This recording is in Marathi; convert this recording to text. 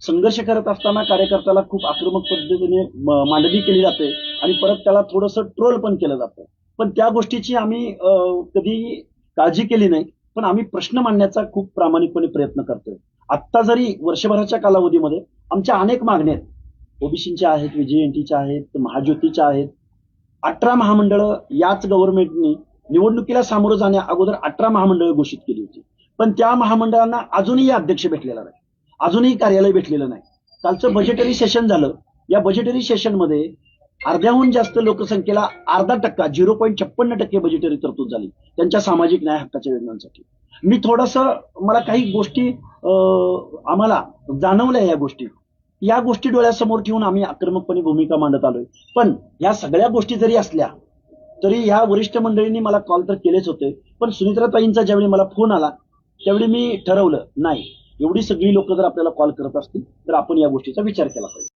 संघर्ष करत असताना कार्यकर्त्याला खूप आक्रमक पद्धतीने मांडणी केली जाते आणि परत त्याला थोडंसं ट्रोल पण केलं जातं. पण त्या गोष्टीची आम्ही कधी काळजी केली नाही, पण आम्ही प्रश्न मांडण्याचा खूप प्रामाणिकपणे प्रयत्न करतोय. आत्ता जरी वर्षभराच्या कालावधीमध्ये आमच्या अनेक मागण्या आहेत. ओबीसीच्या आहेत, व्हीजीएनटीच्या आहेत, महाज्योतीच्या आहेत. 18 महामंडळं याच गव्हर्नमेंटनी निवडणुकीला सामोरं जाण्या अगोदर 18 महामंडळं घोषित केली होती. पण त्या महामंडळांना अजूनही अध्यक्ष भेटलेला नाही, अजूनही कार्यालय भेटलेलं नाही. कालचं बजेटरी सेशन झालं. या बजेटरी सेशनमध्ये अर्ध्याहून जास्त लोकसंख्येला 0.5% 0.56% बजेटरी तरतूद झाली त्यांच्या सामाजिक न्याय हक्काच्या योजनांसाठी. मी थोडंसं मला काही गोष्टी आम्हाला जाणवल्या या गोष्टी डोळ्यासमोर ठेवून आम्ही आक्रमकपणे भूमिका मांडत आलोय. पण या सगळ्या गोष्टी जरी असल्या तरी ह्या वरिष्ठ मंडळींनी मला कॉल तर केलेच होते. पण सुनित्राताईंचा ज्यावेळी मला फोन आला त्यावेळी मी ठरवलं, नाही, एवढी सगळी लोक जर आपल्याला कॉल करत असतील तर आपण या गोष्टीचा विचार केला पाहिजे.